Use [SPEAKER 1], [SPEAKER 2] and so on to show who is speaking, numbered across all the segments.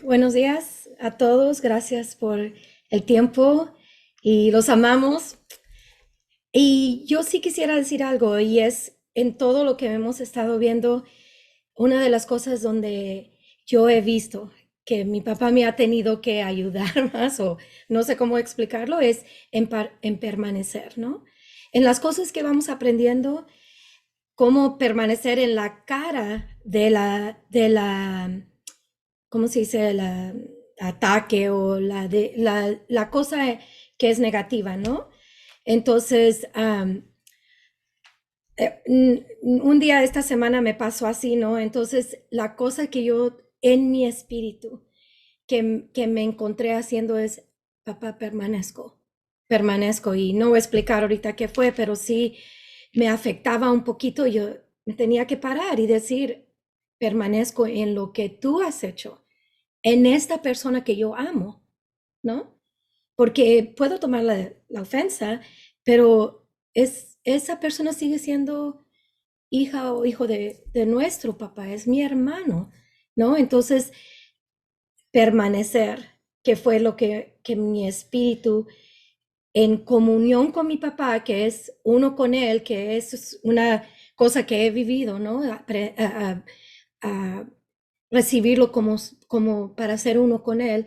[SPEAKER 1] Buenos días a todos. Gracias por el tiempo y los amamos. Y yo sí quisiera decir algo y es en todo lo que hemos estado viendo, una de las cosas donde yo he visto que mi papá me ha tenido que ayudar más o no sé cómo explicarlo, es en permanecer, ¿no? En las cosas que vamos aprendiendo, cómo permanecer en la cara de la ¿cómo se dice? La ataque o la cosa que es negativa, ¿no? Entonces, un día esta semana me pasó así, ¿no? Entonces, la cosa que yo en mi espíritu que me encontré haciendo es, papá, permanezco y no voy a explicar ahorita qué fue, pero sí me afectaba un poquito. Yo me tenía que parar y decir, permanezco en lo que tú has hecho en esta persona que yo amo, ¿no? Porque puedo tomar la ofensa, pero esa persona sigue siendo hija o hijo de nuestro papá, es mi hermano, ¿no? Entonces, permanecer, que fue lo que mi espíritu en comunión con mi papá, que es uno con él, que es una cosa que he vivido, ¿no? A recibirlo como para ser uno con él,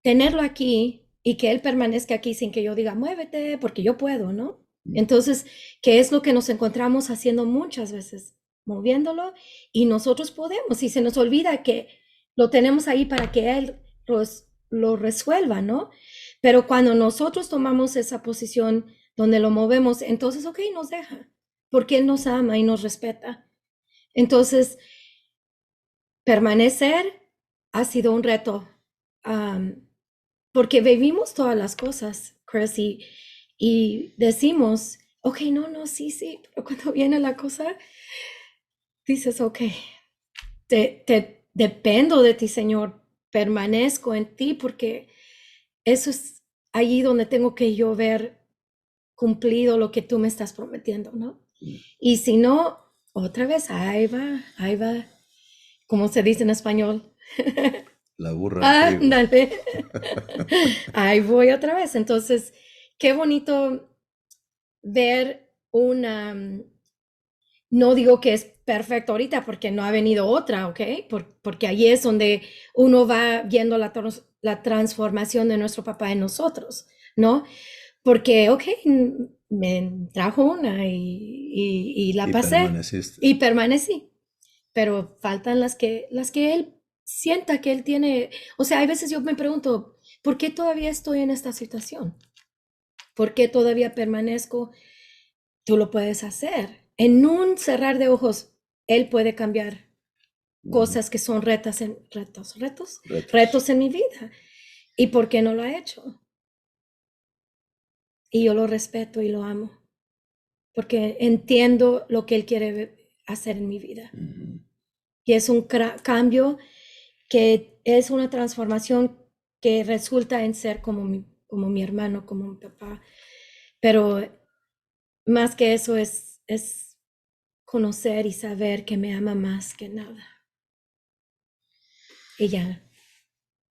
[SPEAKER 1] tenerlo aquí y que él permanezca aquí sin que yo diga, muévete, porque yo puedo, ¿no? Entonces, ¿qué es lo que nos encontramos haciendo muchas veces? Moviéndolo y nosotros podemos, y se nos olvida que lo tenemos ahí para que él lo resuelva, ¿no? Pero cuando nosotros tomamos esa posición donde lo movemos, entonces, ok, nos deja, porque él nos ama y nos respeta. Entonces, permanecer ha sido un reto, um, porque vivimos todas las cosas, Chris, y decimos, ok, no, no, sí, sí, pero cuando viene la cosa, dices, ok, dependo de ti, Señor, permanezco en ti, porque eso es allí donde tengo que yo ver cumplido lo que tú me estás prometiendo, ¿no? Y si no, otra vez, ahí va, como se dice en español.
[SPEAKER 2] La burra al trigo.
[SPEAKER 1] Ándale. Ahí voy otra vez. Entonces, qué bonito ver no digo que es perfecto ahorita porque no ha venido otra, ¿ok? Porque ahí es donde uno va viendo la transformación de nuestro papá en nosotros, ¿no? Porque, ok, me trajo una y la
[SPEAKER 2] Y
[SPEAKER 1] pasé
[SPEAKER 2] permaneciste.
[SPEAKER 1] y permanecí, pero faltan las que él sienta que él tiene. O sea, hay veces yo me pregunto, ¿por qué todavía estoy en esta situación? ¿Por qué todavía permanezco? Tú lo puedes hacer. En un cerrar de ojos, él puede cambiar cosas que son
[SPEAKER 2] Retos.
[SPEAKER 1] retos en mi vida. ¿Y por qué no lo ha hecho? Y yo lo respeto y lo amo, porque entiendo lo que él quiere hacer en mi vida. Y es un cambio que es una transformación que resulta en ser como mi hermano, como mi papá. Pero más que eso es conocer y saber que me ama más que nada. Y ya,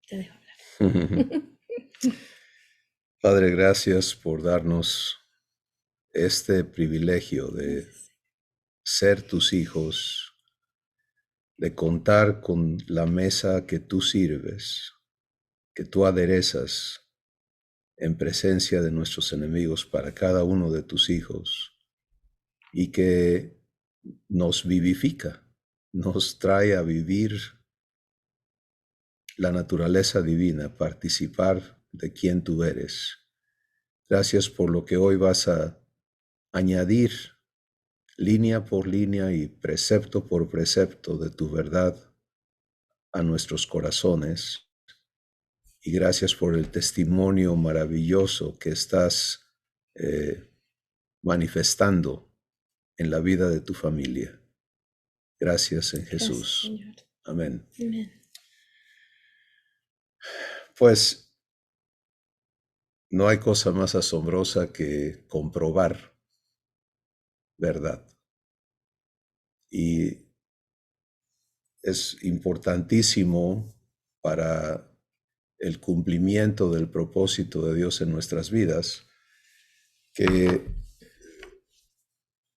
[SPEAKER 1] te dejo hablar.
[SPEAKER 2] Padre, gracias por darnos este privilegio de
[SPEAKER 1] Gracias.
[SPEAKER 2] ser tus hijos, de contar con la mesa que tú sirves, que tú aderezas en presencia de nuestros enemigos para cada uno de tus hijos y que nos vivifica, nos trae a vivir la naturaleza divina, participar de quien tú eres. Gracias por lo que hoy vas a añadir línea por línea y precepto por precepto de tu verdad a nuestros corazones. Y gracias por el testimonio maravilloso que estás manifestando en la vida de tu familia. Gracias en
[SPEAKER 1] Gracias,
[SPEAKER 2] Jesús.
[SPEAKER 1] Señor.
[SPEAKER 2] Amén.
[SPEAKER 1] Amén.
[SPEAKER 2] Pues no hay cosa más asombrosa que comprobar verdad. Y es importantísimo para el cumplimiento del propósito de Dios en nuestras vidas, que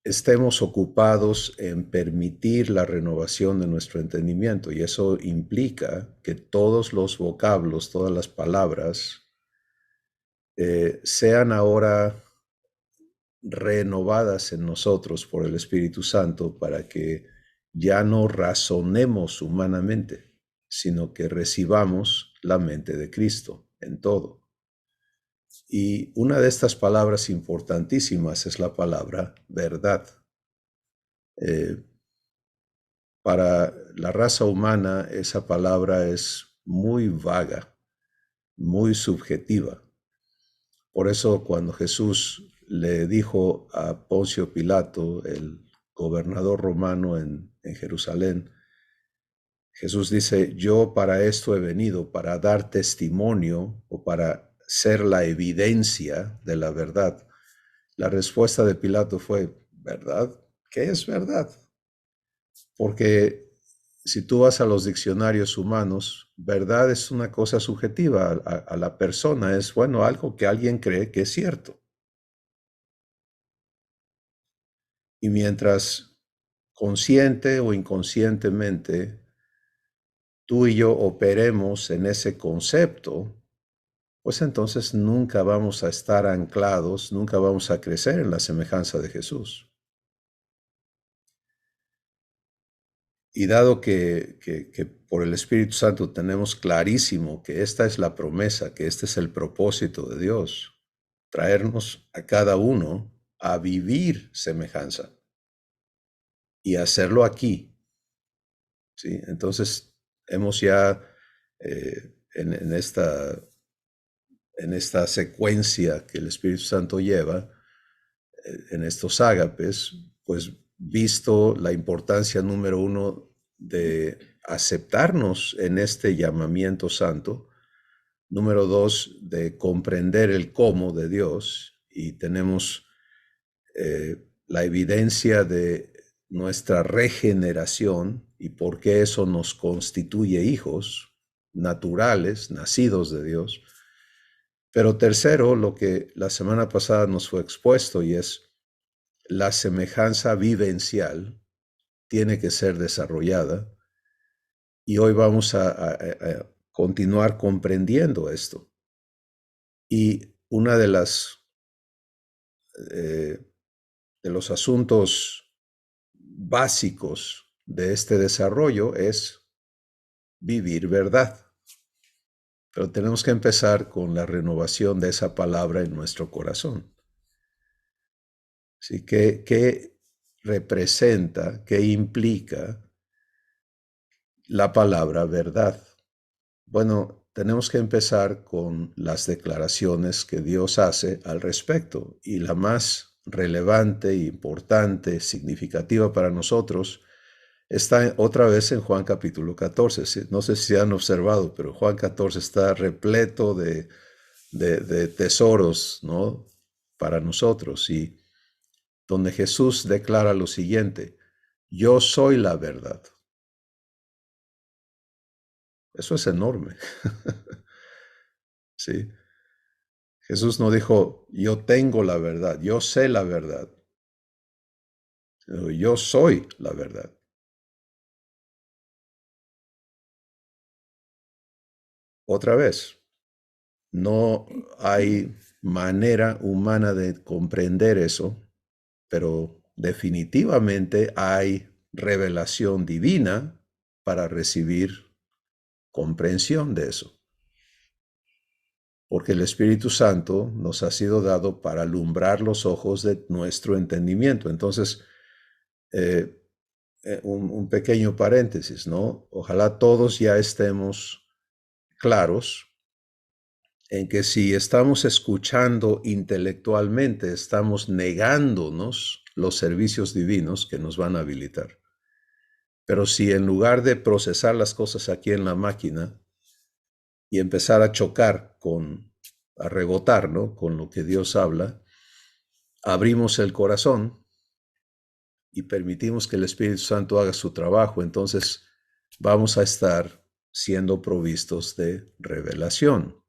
[SPEAKER 2] estemos ocupados en permitir la renovación de nuestro entendimiento, y eso implica que todos los vocablos, todas las palabras, sean ahora renovadas en nosotros por el Espíritu Santo, para que ya no razonemos humanamente, sino que recibamos la mente de Cristo en todo. Y una de estas palabras importantísimas es la palabra verdad. Para la raza humana esa palabra es muy vaga, muy subjetiva. Por eso cuando Jesús le dijo a Poncio Pilato, el gobernador romano en Jerusalén, Jesús dice: yo para esto he venido, para dar testimonio o para ser la evidencia de la verdad. La respuesta de Pilato fue: ¿verdad? ¿Qué es verdad? Porque si tú vas a los diccionarios humanos, verdad es una cosa subjetiva a la persona, es, bueno, algo que alguien cree que es cierto. Y mientras consciente o inconscientemente tú y yo operemos en ese concepto, pues entonces nunca vamos a estar anclados, nunca vamos a crecer en la semejanza de Jesús. Y dado que por el Espíritu Santo tenemos clarísimo que esta es la promesa, que este es el propósito de Dios, traernos a cada uno a vivir semejanza y hacerlo aquí, ¿sí? Entonces hemos ya en esta secuencia que el Espíritu Santo lleva, en estos ágapes, pues visto la importancia número uno de aceptarnos en este llamamiento santo, número dos, de comprender el cómo de Dios, y tenemos la evidencia de nuestra regeneración y por qué eso nos constituye hijos naturales, nacidos de Dios. Pero tercero, lo que la semana pasada nos fue expuesto, y es la semejanza vivencial tiene que ser desarrollada, y hoy vamos a continuar comprendiendo esto. Y una de los asuntos básicos de este desarrollo es vivir verdad. Pero tenemos que empezar con la renovación de esa palabra en nuestro corazón. ¿Sí? ¿Qué representa, qué implica la palabra verdad? Bueno, tenemos que empezar con las declaraciones que Dios hace al respecto, y la más relevante, importante, significativa para nosotros está otra vez en Juan capítulo 14. No sé si han observado, pero Juan 14 está repleto de tesoros, ¿no?, para nosotros, y donde Jesús declara lo siguiente: yo soy la verdad. Eso es enorme. Sí. Jesús no dijo: yo tengo la verdad, yo sé la verdad. Yo soy la verdad. Otra vez, no hay manera humana de comprender eso, pero definitivamente hay revelación divina para recibir comprensión de eso. Porque el Espíritu Santo nos ha sido dado para alumbrar los ojos de nuestro entendimiento. Entonces, un pequeño paréntesis, ¿no? Ojalá todos ya estemos claros en que si estamos escuchando intelectualmente, estamos negándonos los servicios divinos que nos van a habilitar. Pero si en lugar de procesar las cosas aquí en la máquina y empezar a chocar a rebotar, ¿no?, con lo que Dios habla, abrimos el corazón y permitimos que el Espíritu Santo haga su trabajo, entonces vamos a estar siendo provistos de revelación.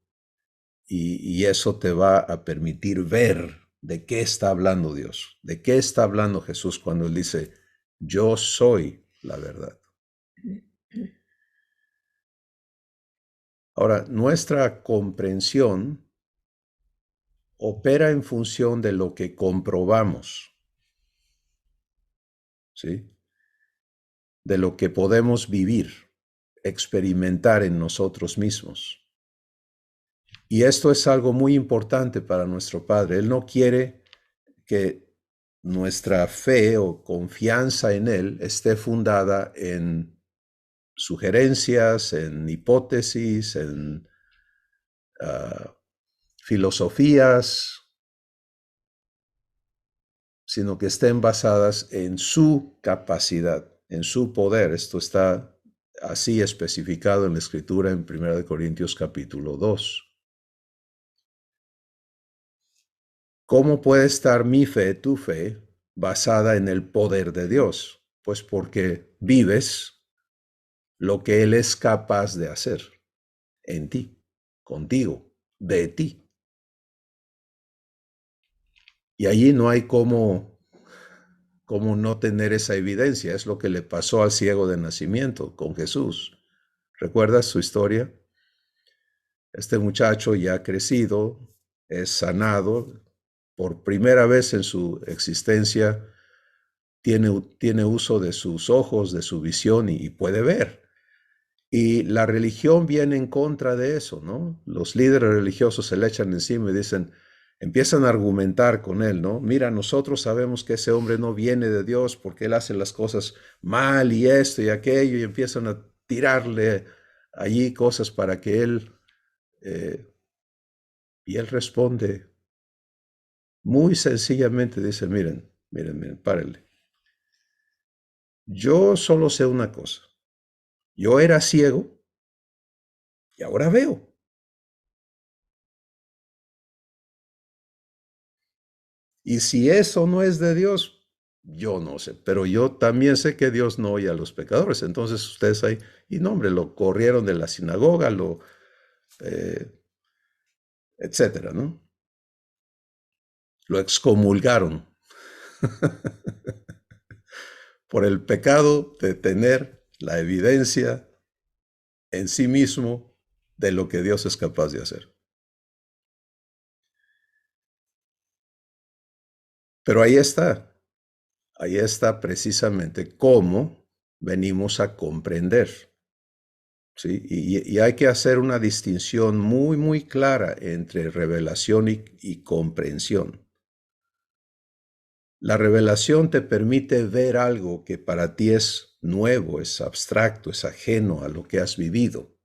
[SPEAKER 2] Y eso te va a permitir ver de qué está hablando Dios, de qué está hablando Jesús cuando Él dice, yo soy la verdad. Ahora, nuestra comprensión opera en función de lo que comprobamos, ¿sí? De lo que podemos vivir, experimentar en nosotros mismos. Y esto es algo muy importante para nuestro Padre. Él no quiere que nuestra fe o confianza en Él esté fundada en sugerencias, en hipótesis, en filosofías, sino que estén basadas en su capacidad, en su poder. Esto está así especificado en la Escritura en 1 Corintios capítulo 2. ¿Cómo puede estar mi fe, tu fe, basada en el poder de Dios? Pues porque vives lo que Él es capaz de hacer en ti, contigo, de ti. Y allí no hay cómo no tener esa evidencia. Es lo que le pasó al ciego de nacimiento con Jesús. ¿Recuerdas su historia? Este muchacho ya crecido, es sanado, por primera vez en su existencia tiene uso de sus ojos, de su visión y puede ver. Y la religión viene en contra de eso, ¿no? Los líderes religiosos se le echan encima y dicen, empiezan a argumentar con él, ¿no? Mira, nosotros sabemos que ese hombre no viene de Dios porque él hace las cosas mal y esto y aquello, y empiezan a tirarle allí cosas para que él, y él responde muy sencillamente, dice, miren, párenle. Yo solo sé una cosa. Yo era ciego y ahora veo. Y si eso no es de Dios, yo no sé, pero yo también sé que Dios no oye a los pecadores. Entonces ustedes ahí, y no, hombre, lo corrieron de la sinagoga, etcétera, ¿no? Lo excomulgaron por el pecado de tener la evidencia en sí mismo de lo que Dios es capaz de hacer. Pero ahí está precisamente cómo venimos a comprender. ¿Sí? Y hay que hacer una distinción muy, muy clara entre revelación y comprensión. La revelación te permite ver algo que para ti es nuevo, es abstracto, es ajeno a lo que has vivido.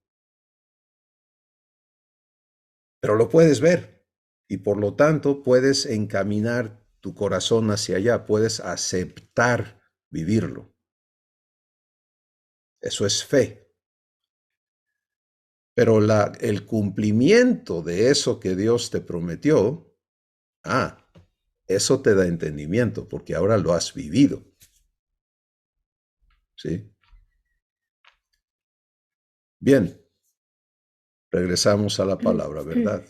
[SPEAKER 2] Pero lo puedes ver y por lo tanto puedes encaminar tu corazón hacia allá, puedes aceptar vivirlo. Eso es fe. Pero el cumplimiento de eso que Dios te prometió, eso te da entendimiento porque ahora lo has vivido. ¿Sí? Bien, regresamos a la palabra verdad.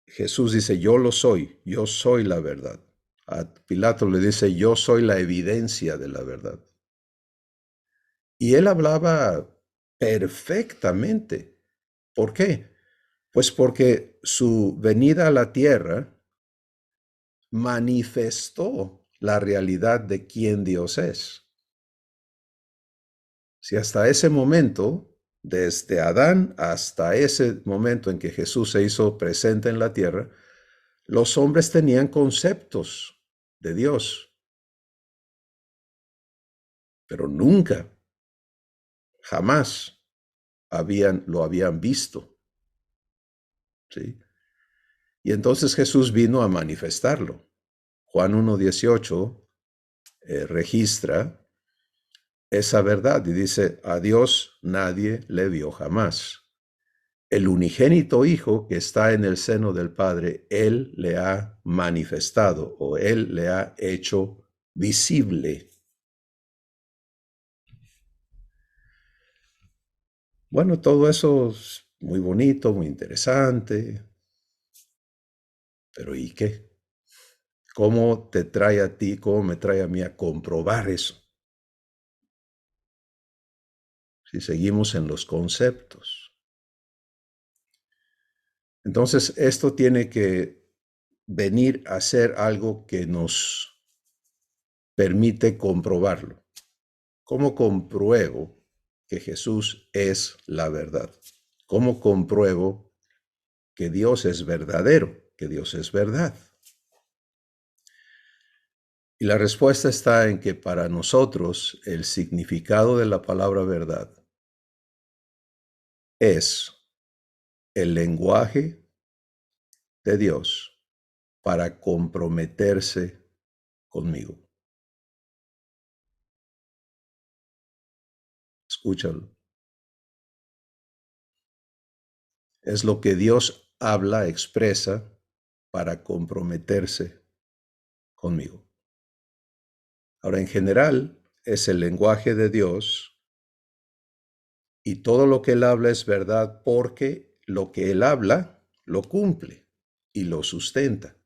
[SPEAKER 2] Jesús dice, yo soy la verdad. A Pilato le dice, yo soy la evidencia de la verdad. Y él hablaba perfectamente. ¿Por qué? Pues porque su venida a la tierra manifestó la realidad de quién Dios es. Si hasta ese momento, desde Adán hasta ese momento en que Jesús se hizo presente en la tierra, los hombres tenían conceptos de Dios, pero nunca, jamás lo habían visto. ¿Sí? Y entonces Jesús vino a manifestarlo. Juan 1:18 registra esa verdad y dice, a Dios nadie le vio jamás. El unigénito Hijo que está en el seno del Padre, Él le ha manifestado o Él le ha hecho visible. Bueno, todo eso es muy bonito, muy interesante, pero ¿y qué? ¿Cómo te trae a ti, cómo me trae a mí a comprobar eso? Si seguimos en los conceptos. Entonces, esto tiene que venir a ser algo que nos permite comprobarlo. ¿Cómo compruebo que Jesús es la verdad? ¿Cómo compruebo que Dios es verdadero, que Dios es verdad? Y la respuesta está en que para nosotros el significado de la palabra verdad es el lenguaje de Dios para comprometerse conmigo. Escúchalo. Es lo que Dios habla, expresa para comprometerse conmigo. Ahora, en general, es el lenguaje de Dios y todo lo que Él habla es verdad porque lo que Él habla lo cumple y lo sustenta.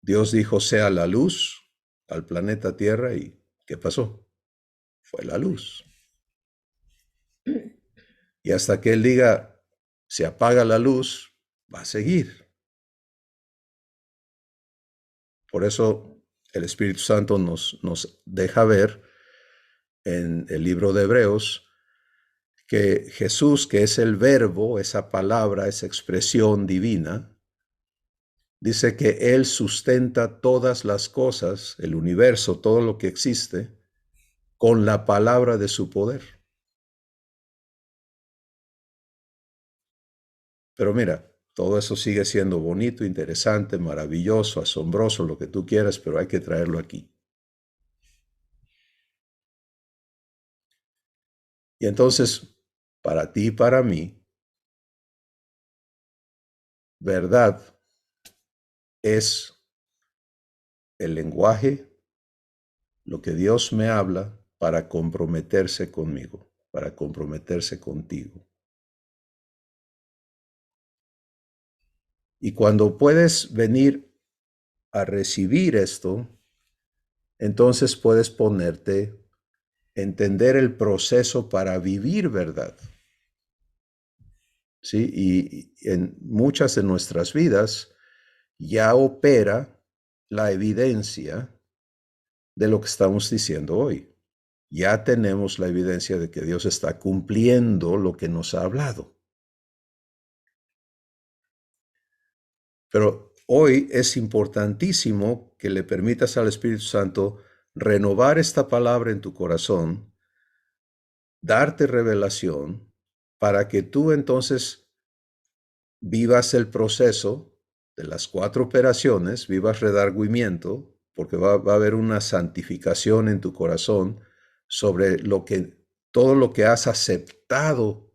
[SPEAKER 2] Dios dijo, sea la luz al planeta Tierra y ¿qué pasó? Fue la luz. Y hasta que Él diga, se apaga la luz, va a seguir. Por eso el Espíritu Santo nos deja ver en el libro de Hebreos que Jesús, que es el verbo, esa palabra, esa expresión divina, dice que Él sustenta todas las cosas, el universo, todo lo que existe, con la palabra de su poder. Pero mira, todo eso sigue siendo bonito, interesante, maravilloso, asombroso, lo que tú quieras, pero hay que traerlo aquí. Y entonces, para ti y para mí, verdad es el lenguaje, lo que Dios me habla para comprometerse conmigo, para comprometerse contigo. Y cuando puedes venir a recibir esto, entonces puedes ponerte, entender el proceso para vivir verdad. ¿Sí? Y en muchas de nuestras vidas ya opera la evidencia de lo que estamos diciendo hoy. Ya tenemos la evidencia de que Dios está cumpliendo lo que nos ha hablado. Pero hoy es importantísimo que le permitas al Espíritu Santo renovar esta palabra en tu corazón, darte revelación, para que tú entonces vivas el proceso de las 4 operaciones, vivas redargüimiento, porque va a haber una santificación en tu corazón sobre todo lo que has aceptado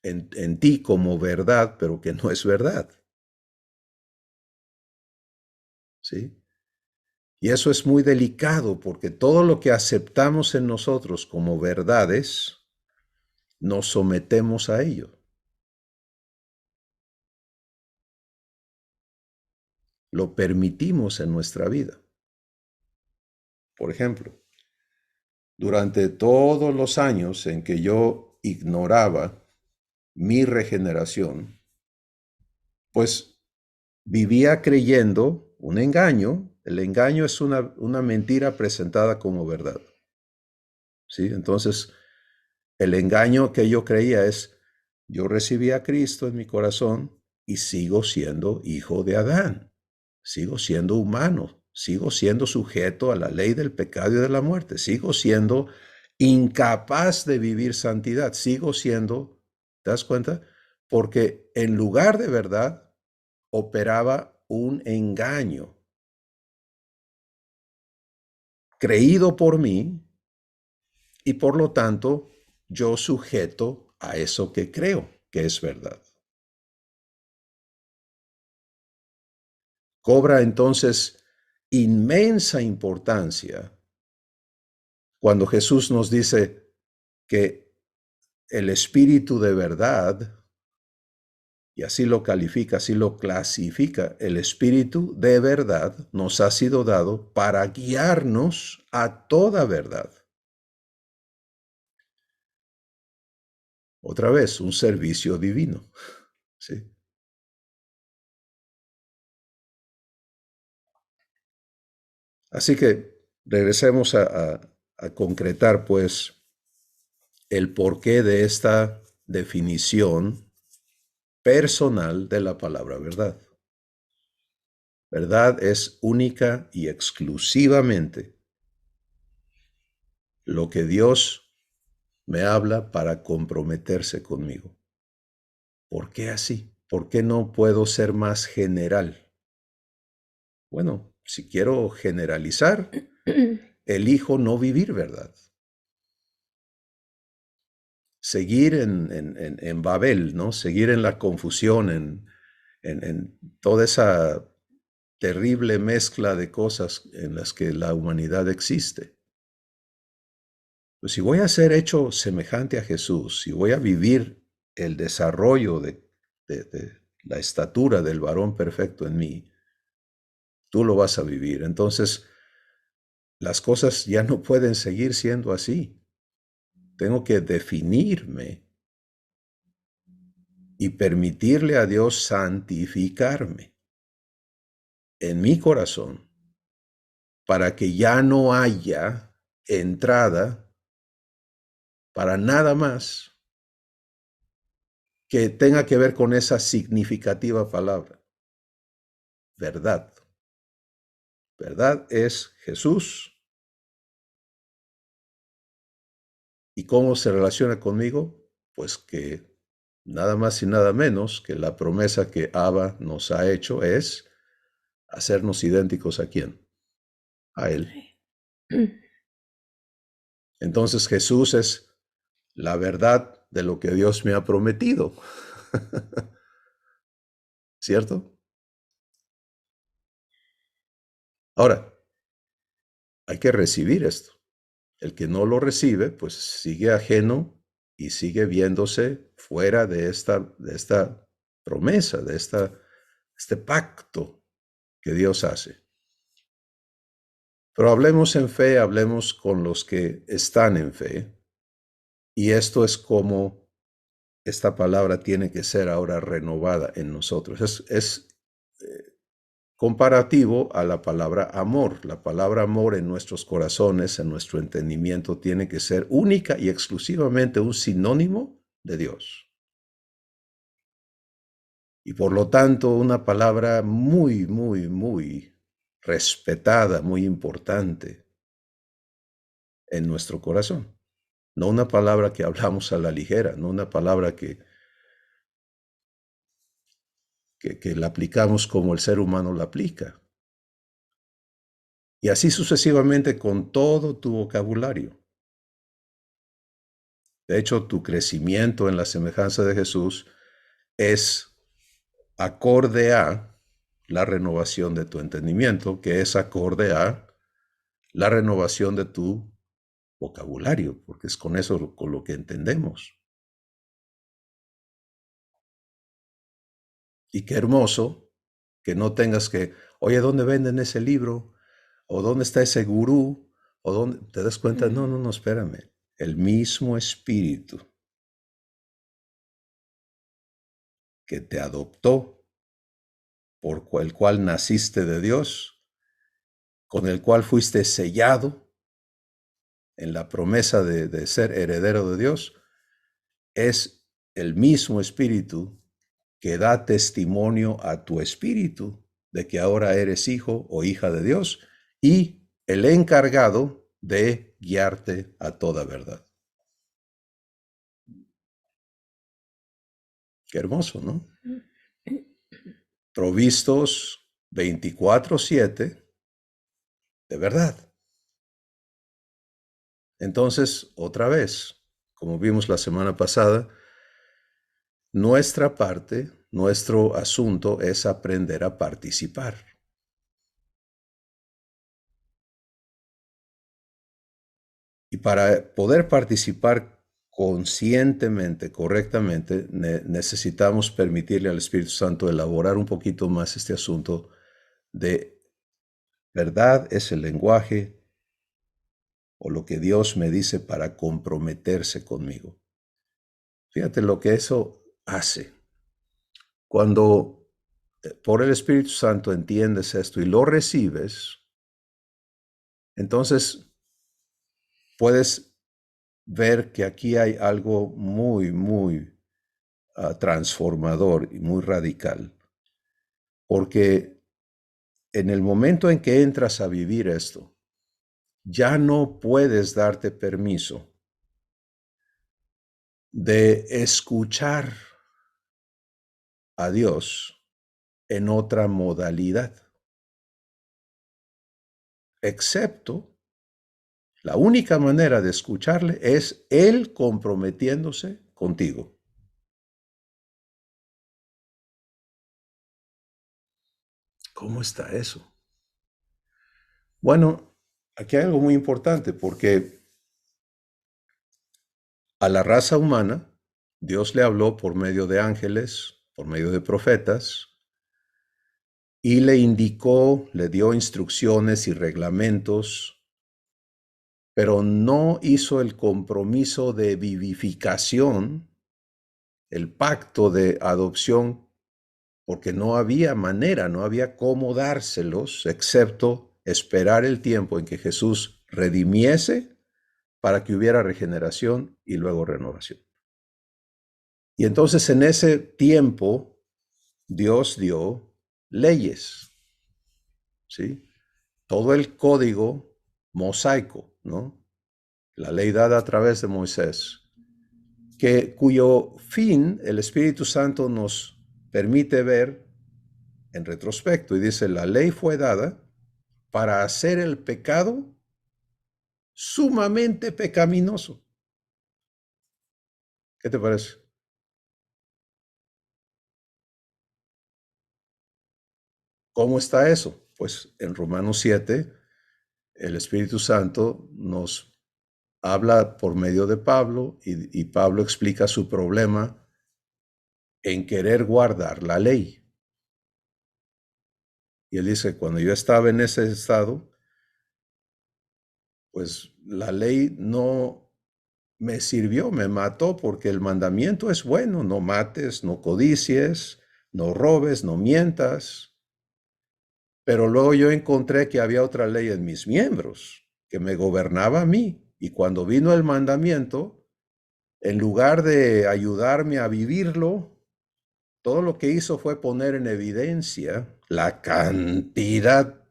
[SPEAKER 2] en ti como verdad, pero que no es verdad. ¿Sí? Y eso es muy delicado porque todo lo que aceptamos en nosotros como verdades, nos sometemos a ello. Lo permitimos en nuestra vida. Por ejemplo, durante todos los años en que yo ignoraba mi regeneración, pues vivía creyendo un engaño. El engaño es una mentira presentada como verdad. ¿Sí? Entonces, el engaño que yo creía es, yo recibí a Cristo en mi corazón y sigo siendo hijo de Adán, sigo siendo humano, sigo siendo sujeto a la ley del pecado y de la muerte, sigo siendo incapaz de vivir santidad, sigo siendo, ¿te das cuenta? Porque en lugar de verdad operaba un engaño creído por mí y por lo tanto yo sujeto a eso que creo que es verdad. Cobra entonces inmensa importancia cuando Jesús nos dice que el Espíritu de verdad, y así lo califica, así lo clasifica, el Espíritu de verdad nos ha sido dado para guiarnos a toda verdad. Otra vez, un servicio divino, ¿sí? Así que regresemos a concretar, pues, el porqué de esta definición personal de la palabra verdad. Verdad es única y exclusivamente lo que Dios me habla para comprometerse conmigo. ¿Por qué así? ¿Por qué no puedo ser más general? Bueno, si quiero generalizar, elijo no vivir verdad. Seguir en Babel, ¿no? Seguir en la confusión, en toda esa terrible mezcla de cosas en las que la humanidad existe. Pues si voy a ser hecho semejante a Jesús, si voy a vivir el desarrollo de la estatura del varón perfecto en mí, tú lo vas a vivir. Entonces, las cosas ya no pueden seguir siendo así. Tengo que definirme y permitirle a Dios santificarme en mi corazón para que ya no haya entrada para nada más que tenga que ver con esa significativa palabra, verdad. Verdad es Jesús. ¿Y cómo se relaciona conmigo? Pues que nada más y nada menos que la promesa que Abba nos ha hecho es hacernos idénticos ¿a quién? A Él. Entonces Jesús es la verdad de lo que Dios me ha prometido. ¿Cierto? Ahora, hay que recibir esto. El que no lo recibe, pues sigue ajeno y sigue viéndose fuera de esta promesa, de este pacto que Dios hace. Pero hablemos en fe, hablemos con los que están en fe. Y esto es como esta palabra tiene que ser ahora renovada en nosotros. Es comparativo a la palabra amor. La palabra amor en nuestros corazones, en nuestro entendimiento, tiene que ser única y exclusivamente un sinónimo de Dios. Y por lo tanto, una palabra muy, muy, muy respetada, muy importante en nuestro corazón. No una palabra que hablamos a la ligera, no una palabra que la aplicamos como el ser humano la aplica. Y así sucesivamente con todo tu vocabulario. De hecho, tu crecimiento en la semejanza de Jesús es acorde a la renovación de tu entendimiento, que es acorde a la renovación de tu vocabulario, porque es con eso con lo que entendemos. Y qué hermoso que no tengas que, oye, ¿dónde venden ese libro? ¿O dónde está ese gurú? ¿O dónde? ¿Te das cuenta? No, espérame. El mismo Espíritu que te adoptó, por el cual naciste de Dios, con el cual fuiste sellado en la promesa de ser heredero de Dios, es el mismo Espíritu que da testimonio a tu espíritu de que ahora eres hijo o hija de Dios y el encargado de guiarte a toda verdad. Qué hermoso, ¿no? Provistos 24/7 de verdad. Entonces, otra vez, como vimos la semana pasada, nuestra parte, nuestro asunto es aprender a participar. Y para poder participar conscientemente, correctamente, necesitamos permitirle al Espíritu Santo elaborar un poquito más este asunto de verdad es el lenguaje o lo que Dios me dice para comprometerse conmigo. Fíjate lo que eso hace. Cuando por el Espíritu Santo entiendes esto y lo recibes, entonces puedes ver que aquí hay algo muy transformador y muy radical. Porque en el momento en que entras a vivir esto, ya no puedes darte permiso de escuchar a Dios en otra modalidad, excepto la única manera de escucharle es Él comprometiéndose contigo. ¿Cómo está eso? Bueno, aquí hay algo muy importante porque a la raza humana Dios le habló por medio de ángeles, por medio de profetas, y le indicó, le dio instrucciones y reglamentos, pero no hizo el compromiso de vivificación, el pacto de adopción, porque no había manera, no había cómo dárselos, excepto esperar el tiempo en que Jesús redimiese para que hubiera regeneración y luego renovación. Y entonces en ese tiempo Dios dio leyes, ¿sí? Todo el código mosaico, ¿no? La ley dada a través de Moisés, cuyo fin el Espíritu Santo nos permite ver en retrospecto. Y dice, la ley fue dada para hacer el pecado sumamente pecaminoso. ¿Qué te parece? ¿Cómo está eso? Pues en Romanos 7, el Espíritu Santo nos habla por medio de Pablo y Pablo explica su problema en querer guardar la ley. Y él dice, cuando yo estaba en ese estado, pues la ley no me sirvió, me mató, porque el mandamiento es bueno, no mates, no codicies, no robes, no mientas. Pero luego yo encontré que había otra ley en mis miembros que me gobernaba a mí. Y cuando vino el mandamiento, en lugar de ayudarme a vivirlo, todo lo que hizo fue poner en evidencia la cantidad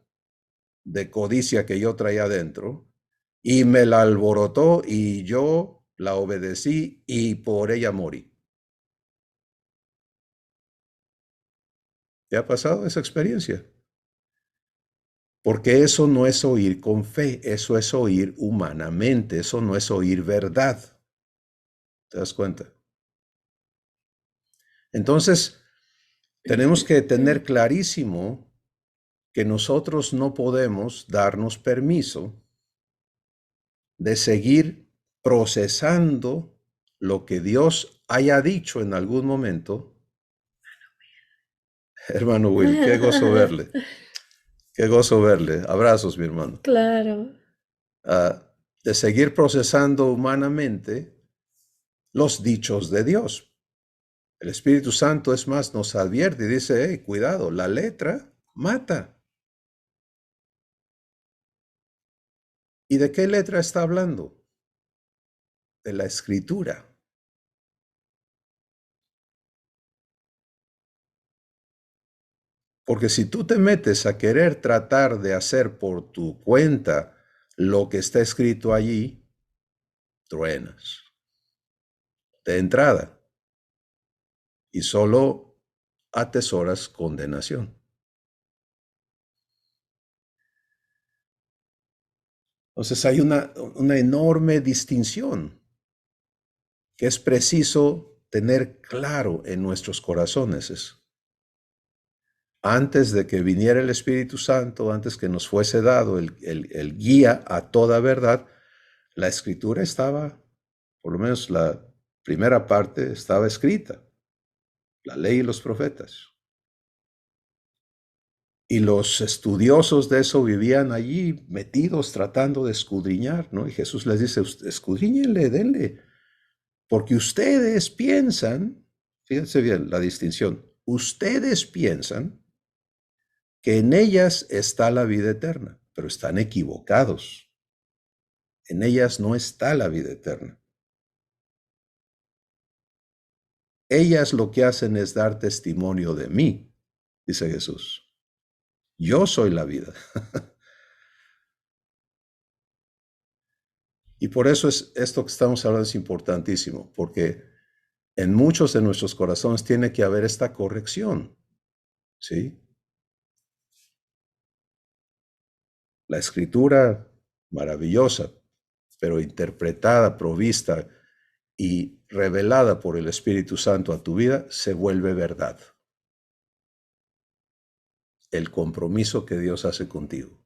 [SPEAKER 2] de codicia que yo traía dentro y me la alborotó y yo la obedecí y por ella morí. ¿Te ha pasado esa experiencia? Porque eso no es oír con fe, eso es oír humanamente, eso no es oír verdad. ¿Te das cuenta? Entonces, tenemos que tener clarísimo que nosotros no podemos darnos permiso de seguir procesando lo que Dios haya dicho en algún momento. Hermano Will, qué gozo verle. Qué gozo verle. Abrazos, mi hermano.
[SPEAKER 1] Claro.
[SPEAKER 2] De seguir procesando humanamente los dichos de Dios. El Espíritu Santo, es más, nos advierte y dice, hey, cuidado, la letra mata. ¿Y de qué letra está hablando? De la Escritura. Porque si tú te metes a querer tratar de hacer por tu cuenta lo que está escrito allí, truenas de entrada y solo atesoras condenación. Entonces hay una enorme distinción que es preciso tener claro en nuestros corazones. Antes de que viniera el Espíritu Santo, antes que nos fuese dado el guía a toda verdad, La escritura estaba, por lo menos la primera parte estaba escrita, la ley y los profetas. Y los estudiosos de eso vivían allí metidos tratando de escudriñar, ¿no? Y Jesús les dice, escudriñenle, denle, porque ustedes piensan, fíjense bien la distinción, ustedes piensan que en ellas está la vida eterna, pero están equivocados. En ellas no está la vida eterna. Ellas lo que hacen es dar testimonio de mí, dice Jesús. Yo soy la vida. Y por eso esto que estamos hablando es importantísimo, porque en muchos de nuestros corazones tiene que haber esta corrección, ¿sí? La escritura maravillosa, pero interpretada, provista y revelada por el Espíritu Santo a tu vida, se vuelve verdad. El compromiso que Dios hace contigo.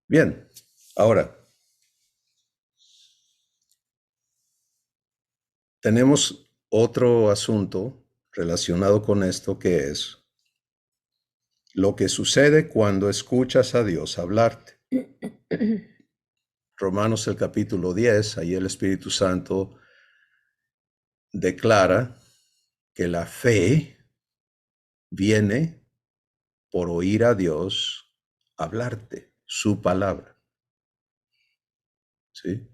[SPEAKER 2] Bien, ahora, tenemos otro asunto relacionado con esto que es lo que sucede cuando escuchas a Dios hablarte. Romanos el capítulo 10, ahí el Espíritu Santo declara que la fe viene por oír a Dios hablarte, su palabra. ¿Sí?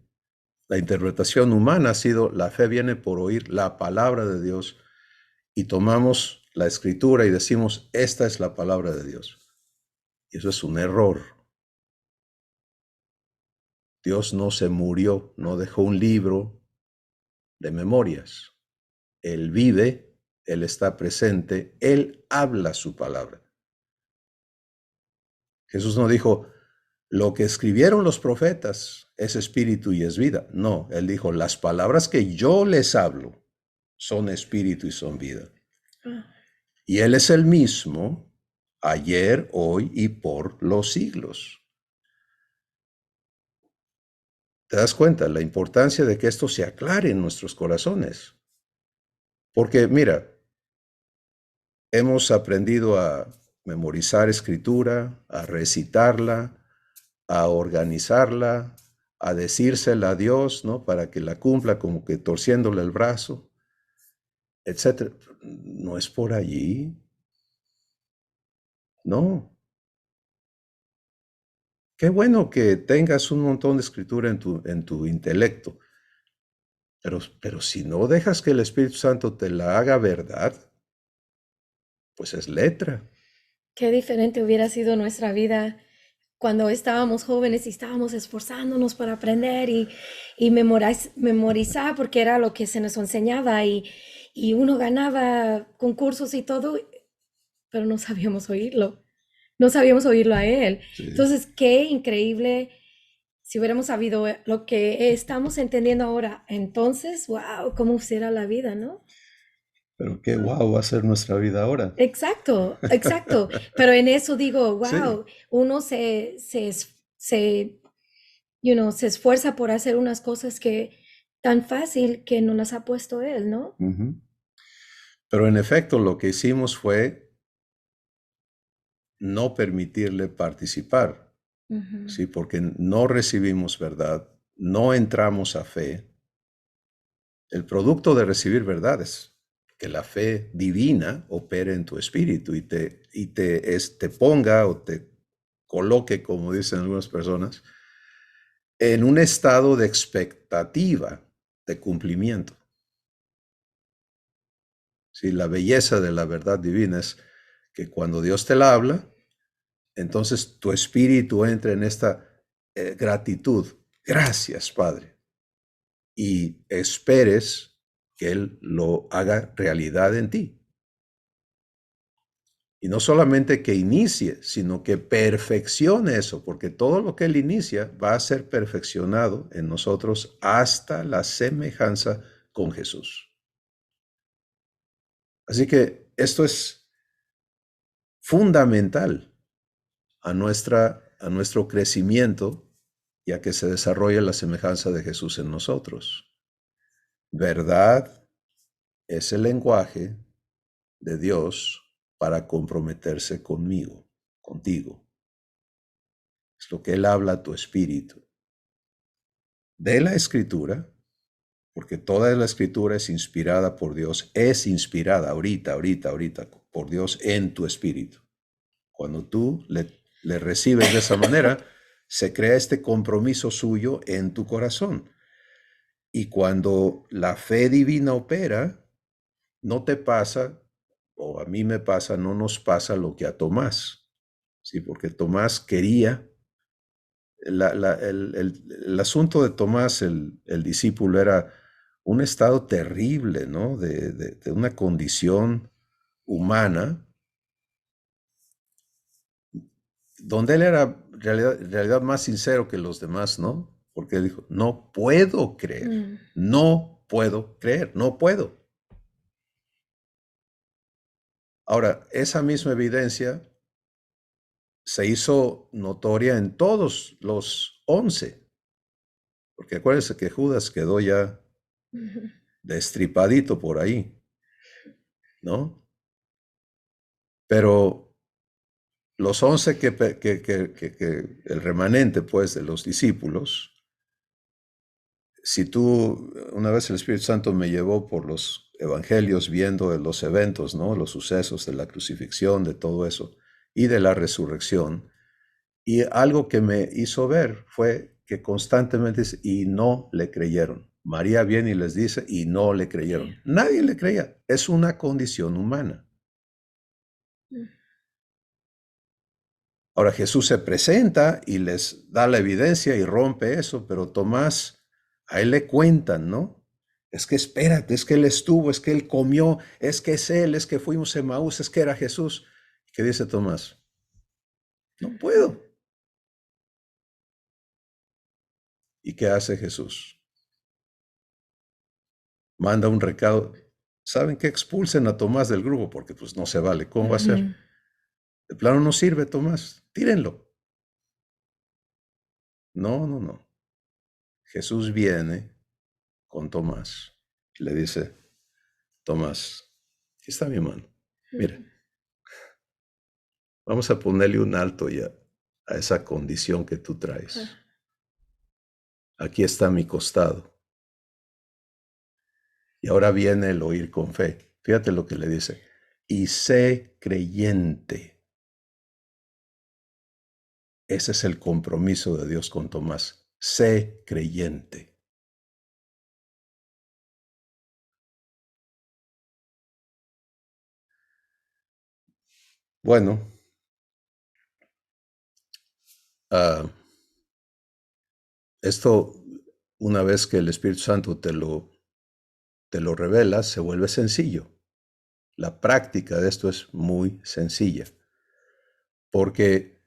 [SPEAKER 2] La interpretación humana ha sido la fe viene por oír la palabra de Dios y tomamos la escritura y decimos, esta es la palabra de Dios. Y eso es un error. Dios no se murió, no dejó un libro de memorias. Él vive, Él está presente, Él habla su palabra. Jesús no dijo, lo que escribieron los profetas es espíritu y es vida. No, Él dijo, las palabras que yo les hablo son espíritu y son vida. Y Él es el mismo ayer, hoy y por los siglos. ¿Te das cuenta la importancia de que esto se aclare en nuestros corazones? Porque mira, hemos aprendido a memorizar escritura, a recitarla, a organizarla, a decírsela a Dios, ¿no? Para que la cumpla como que torciéndole el brazo, etcétera. No es por allí. No. Qué bueno que tengas un montón de escritura en tu intelecto, pero si no dejas que el Espíritu Santo te la haga verdad, pues es letra.
[SPEAKER 1] Qué diferente hubiera sido nuestra vida cuando estábamos jóvenes y estábamos esforzándonos para aprender y memorizar porque era lo que se nos enseñaba y uno ganaba concursos y todo, pero no sabíamos oírlo. No sabíamos oírlo a él.
[SPEAKER 2] Sí.
[SPEAKER 1] Entonces, qué increíble si hubiéramos sabido lo que estamos entendiendo ahora. Entonces, wow, cómo será la vida, ¿no?
[SPEAKER 2] Pero qué guau va a ser nuestra vida ahora.
[SPEAKER 1] Exacto, exacto. Pero en eso digo,
[SPEAKER 2] Sí.
[SPEAKER 1] wow, uno se esfuerza por hacer unas cosas que tan fácil que no las ha puesto él, ¿no?
[SPEAKER 2] Ujú. Pero en efecto, lo que hicimos fue no permitirle participar,
[SPEAKER 1] Ujú.
[SPEAKER 2] ¿sí? Porque no recibimos verdad, no entramos a fe. El producto de recibir verdad es que la fe divina opere en tu espíritu y te ponga o te coloque, como dicen algunas personas, en un estado de expectativa de cumplimiento. Sí, la belleza de la verdad divina es que cuando Dios te la habla, entonces tu espíritu entra en esta gratitud. Gracias, Padre. Y esperes que Él lo haga realidad en ti. Y no solamente que inicie, sino que perfeccione eso, porque todo lo que Él inicia va a ser perfeccionado en nosotros hasta la semejanza con Jesús. Así que esto es fundamental a nuestra a nuestro crecimiento y a que se desarrolle la semejanza de Jesús en nosotros. Verdad es el lenguaje de Dios para comprometerse conmigo, contigo. Es lo que Él habla a tu espíritu. De la Escritura, porque toda la Escritura es inspirada por Dios, es inspirada ahorita, por Dios en tu espíritu. Cuando tú le recibes de esa manera, se crea este compromiso suyo en tu corazón. Y cuando la fe divina opera, no te pasa, o a mí me pasa, no nos pasa lo que a Tomás, ¿sí? Porque Tomás quería, el asunto de Tomás, el discípulo, era un estado terrible, ¿no? De una condición humana, donde él era en realidad más sincero que los demás, ¿no? Porque él dijo, no puedo creer, no puedo creer, no puedo. Ahora, esa misma evidencia se hizo notoria en todos los 11, porque acuérdense que Judas quedó ya destripadito por ahí, ¿no? Pero los 11 que el remanente, pues, de los discípulos, si tú, una vez el Espíritu Santo me llevó por los evangelios viendo los eventos, ¿no? Los sucesos de la crucifixión, de todo eso, y de la resurrección. Y algo que me hizo ver fue que constantemente dice, y no le creyeron. María viene y les dice, y no le creyeron. Sí. Nadie le creía. Es una condición humana. Ahora Jesús se presenta y les da la evidencia y rompe eso, pero Tomás, a él le cuentan, ¿no? Es que espérate, es que él estuvo, es que él comió, es que es él, es que fuimos a Emaús, es que era Jesús. ¿Qué dice Tomás? No puedo. ¿Y qué hace Jesús? Manda un recado. ¿Saben qué? Expulsen a Tomás del grupo porque pues no se vale. ¿Cómo va a ser? De plano no sirve Tomás. Tírenlo. No. Jesús viene con Tomás y le dice, Tomás, aquí está mi mano. Mira, vamos a ponerle un alto ya a esa condición que tú traes. Aquí está mi costado. Y ahora viene el oír con fe. Fíjate lo que le dice. Y sé creyente. Ese es el compromiso de Dios con Tomás. Sé creyente. Bueno, esto, una vez que el Espíritu Santo te lo revela, se vuelve sencillo. La práctica de esto es muy sencilla. Porque,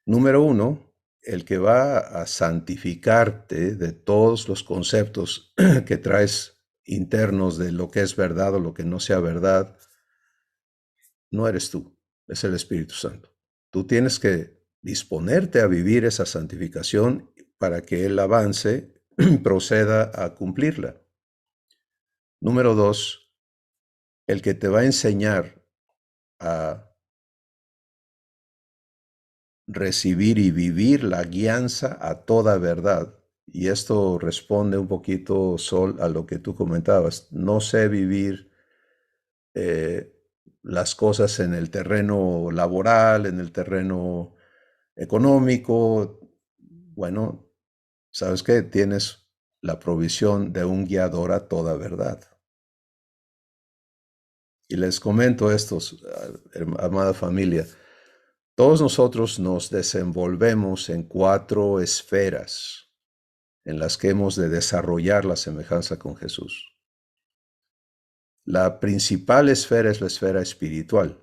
[SPEAKER 2] número uno, el que va a santificarte de todos los conceptos que traes internos de lo que es verdad o lo que no sea verdad, no eres tú, es el Espíritu Santo. Tú tienes que disponerte a vivir esa santificación para que Él avance, proceda a cumplirla. Número dos, el que te va a enseñar a recibir y vivir la guianza a toda verdad. Y esto responde un poquito, Sol, a lo que tú comentabas. No sé vivir las cosas en el terreno laboral, en el terreno económico. Bueno, ¿sabes qué? Tienes la provisión de un guiador a toda verdad. Y les comento esto, amada familia. Todos nosotros nos desenvolvemos en 4 esferas en las que hemos de desarrollar la semejanza con Jesús. La principal esfera es la esfera espiritual.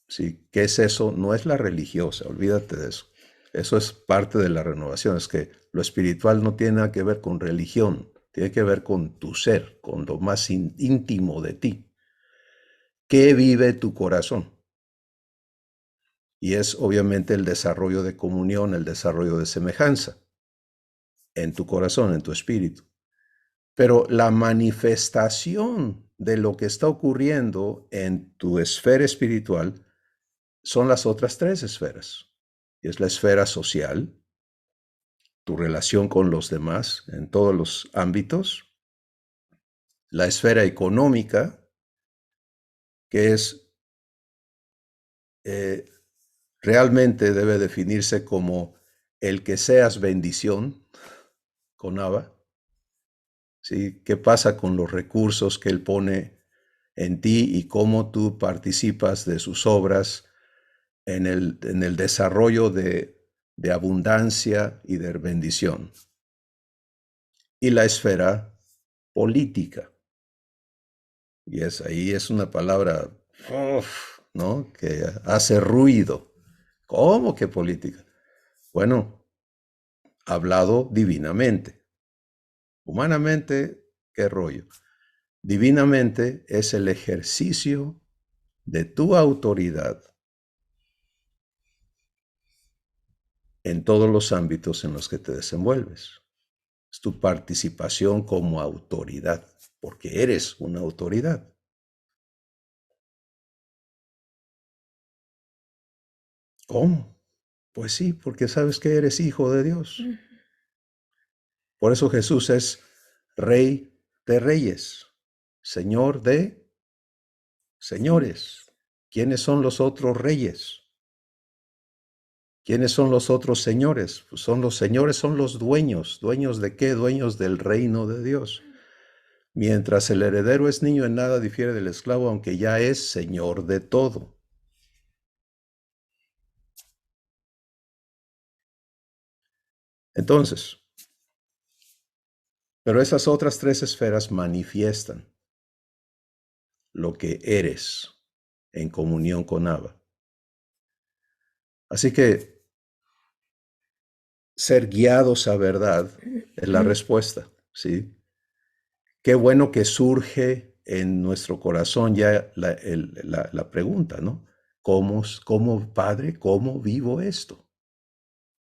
[SPEAKER 2] ¿Sí? ¿Qué es eso? No es la religiosa, olvídate de eso. Eso es parte de la renovación, es que lo espiritual no tiene nada que ver con religión, tiene que ver con tu ser, con lo más íntimo de ti. ¿Qué vive tu corazón? Y es obviamente el desarrollo de comunión, el desarrollo de semejanza en tu corazón, en tu espíritu. Pero la manifestación de lo que está ocurriendo en tu esfera espiritual son las otras tres esferas. Y es la esfera social, tu relación con los demás en todos los ámbitos, la esfera económica, que es realmente debe definirse como el que seas bendición con Abba, ¿sí? ¿Qué pasa con los recursos que Él pone en ti y cómo tú participas de sus obras en el desarrollo de abundancia y de bendición? Y la esfera política. Y ahí es una palabra, ¿no? Que hace ruido. ¿Cómo que política? Bueno, hablado divinamente. Humanamente, ¿qué rollo? Divinamente es el ejercicio de tu autoridad en todos los ámbitos en los que te desenvuelves. Es tu participación como autoridad, porque eres una autoridad. ¿Cómo? Pues sí, porque sabes que eres hijo de Dios. Por eso Jesús es Rey de Reyes, Señor de señores. ¿Quiénes son los otros reyes? ¿Quiénes son los otros señores? Pues son los señores, son los dueños. ¿Dueños de qué? Dueños del reino de Dios. Mientras el heredero es niño, en nada difiere del esclavo, aunque ya es señor de todo. Entonces, pero esas otras tres esferas manifiestan lo que eres en comunión con Abba. Así que ser guiados a verdad es la respuesta, ¿sí? Qué bueno que surge en nuestro corazón ya la pregunta, ¿no? ¿Cómo, Padre, cómo vivo esto?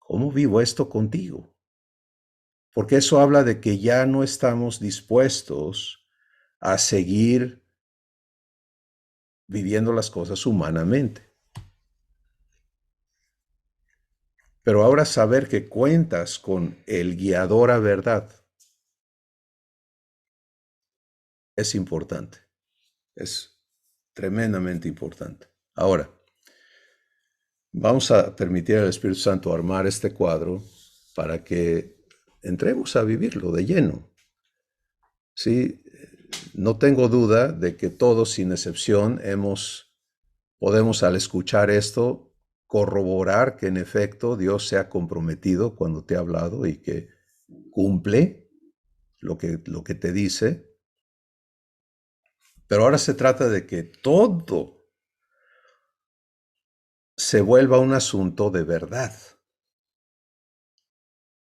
[SPEAKER 2] ¿Cómo vivo esto contigo? Porque eso habla de que ya no estamos dispuestos a seguir viviendo las cosas humanamente. Pero ahora saber que cuentas con el guiador a verdad es importante. Es tremendamente importante. Ahora, vamos a permitir al Espíritu Santo armar este cuadro para que entremos a vivirlo de lleno. Sí, no tengo duda de que todos, sin excepción, podemos al escuchar esto corroborar que en efecto Dios se ha comprometido cuando te ha hablado y que cumple lo que te dice. Pero ahora se trata de que todo se vuelva un asunto de verdad.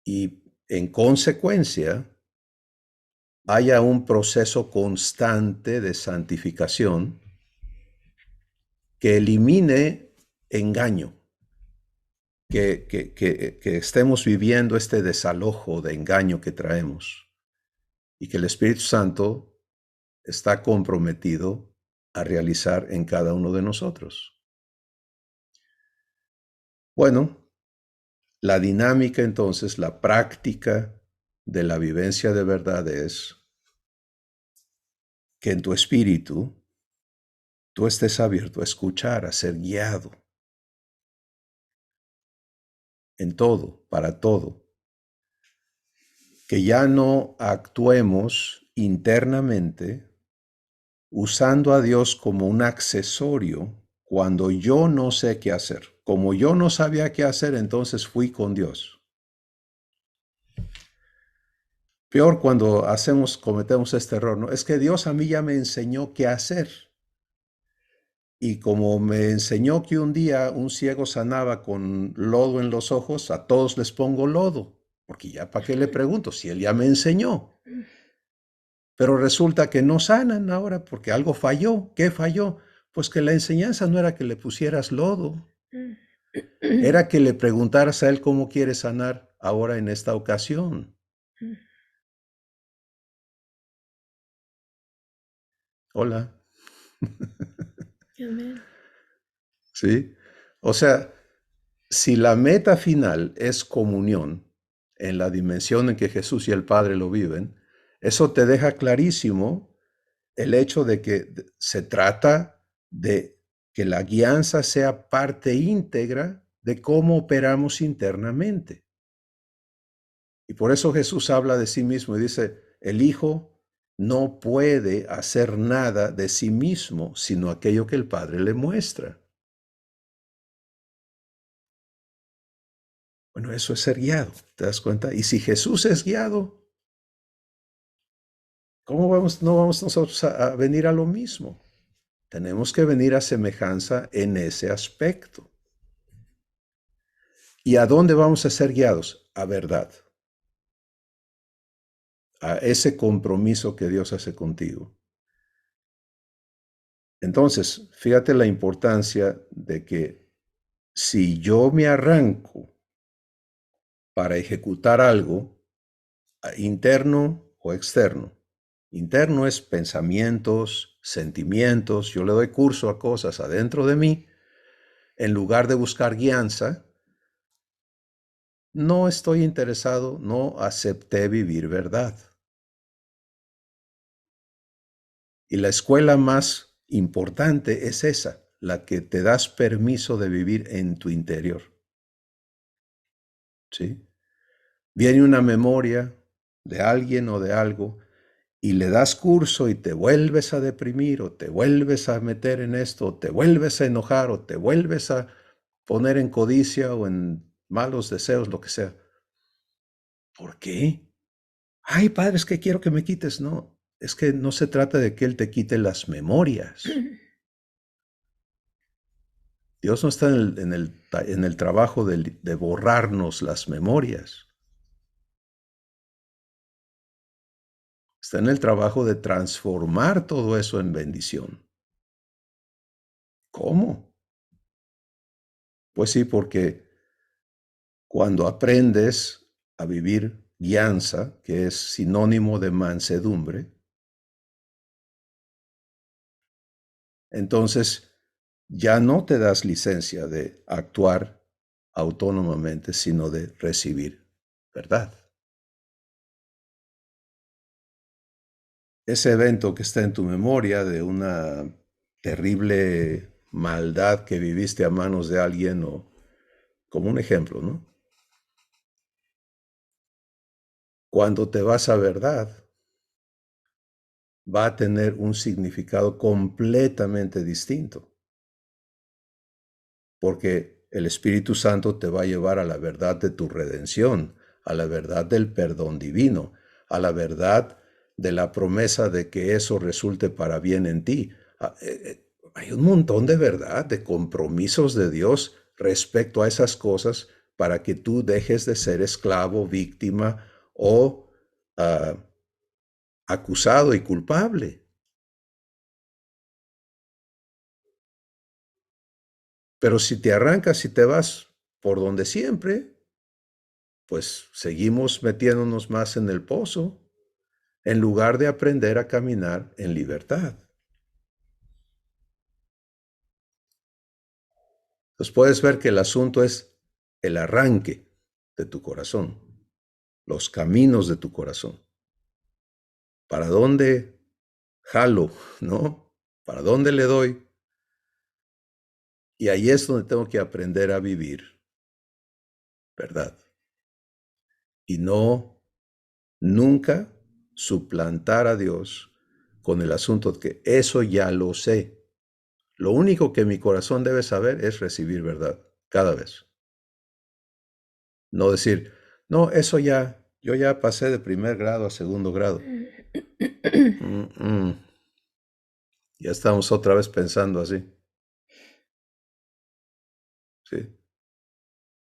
[SPEAKER 2] Y en consecuencia, haya un proceso constante de santificación que elimine engaño, que estemos viviendo este desalojo de engaño que traemos y que el Espíritu Santo está comprometido a realizar en cada uno de nosotros. Bueno, la dinámica entonces, la práctica de la vivencia de verdad es que en tu espíritu tú estés abierto a escuchar, a ser guiado en todo, para todo. Que ya no actuemos internamente usando a Dios como un accesorio cuando yo no sé qué hacer. Como yo no sabía qué hacer, entonces fui con Dios. Peor cuando cometemos este error, ¿no? Es que Dios a mí ya me enseñó qué hacer. Y como me enseñó que un día un ciego sanaba con lodo en los ojos, a todos les pongo lodo. Porque ya para qué le pregunto si él ya me enseñó. Pero resulta que no sanan ahora porque algo falló. ¿Qué falló? Pues que la enseñanza no era que le pusieras lodo. era que le preguntaras a él cómo quiere sanar ahora en esta ocasión. Hola.
[SPEAKER 1] Amén.
[SPEAKER 2] ¿Sí? O sea, si la meta final es comunión en la dimensión en que Jesús y el Padre lo viven, eso te deja clarísimo el hecho de que se trata de que la guianza sea parte íntegra de cómo operamos internamente. Y por eso Jesús habla de sí mismo y dice, el Hijo no puede hacer nada de sí mismo, sino aquello que el Padre le muestra. Bueno, eso es ser guiado, ¿te das cuenta? Y si Jesús es guiado, ¿cómo no vamos nosotros a venir a lo mismo? Tenemos que venir a semejanza en ese aspecto. ¿Y a dónde vamos a ser guiados? A verdad. A ese compromiso que Dios hace contigo. Entonces, fíjate la importancia de que si yo me arranco para ejecutar algo, interno o externo, interno es pensamientos, sentimientos, yo le doy curso a cosas adentro de mí, en lugar de buscar guianza, no estoy interesado, no acepté vivir verdad. Y la escuela más importante es esa, la que te das permiso de vivir en tu interior. ¿Sí? Viene una memoria de alguien o de algo y le das curso y te vuelves a deprimir o te vuelves a meter en esto, o te vuelves a enojar o te vuelves a poner en codicia o en malos deseos, lo que sea. ¿Por qué? Ay, padre, es que quiero que me quites. No, es que no se trata de que Él te quite las memorias. Dios no está en el trabajo de borrarnos las memorias. Está en el trabajo de transformar todo eso en bendición. ¿Cómo? Pues sí, porque cuando aprendes a vivir guianza, que es sinónimo de mansedumbre, entonces ya no te das licencia de actuar autónomamente, sino de recibir verdad. Ese evento que está en tu memoria de una terrible maldad que viviste a manos de alguien, o como un ejemplo, ¿no? Cuando te vas a verdad, va a tener un significado completamente distinto, porque el Espíritu Santo te va a llevar a la verdad de tu redención, a la verdad del perdón divino, a la verdad de la promesa de que eso resulte para bien en ti. Hay un montón de verdad, de compromisos de Dios respecto a esas cosas para que tú dejes de ser esclavo, víctima o acusado y culpable. Pero si te arrancas y te vas por donde siempre, pues seguimos metiéndonos más en el pozo en lugar de aprender a caminar en libertad. Entonces puedes ver que el asunto es el arranque de tu corazón, los caminos de tu corazón. ¿Para dónde jalo, no? ¿Para dónde le doy? Y ahí es donde tengo que aprender a vivir, ¿verdad? Y no nunca suplantar a Dios con el asunto de que eso ya lo sé. Lo único que mi corazón debe saber es recibir verdad, cada vez. No decir, no, eso ya, yo ya pasé de primer grado a segundo grado. Ya estamos otra vez pensando así. ¿Sí?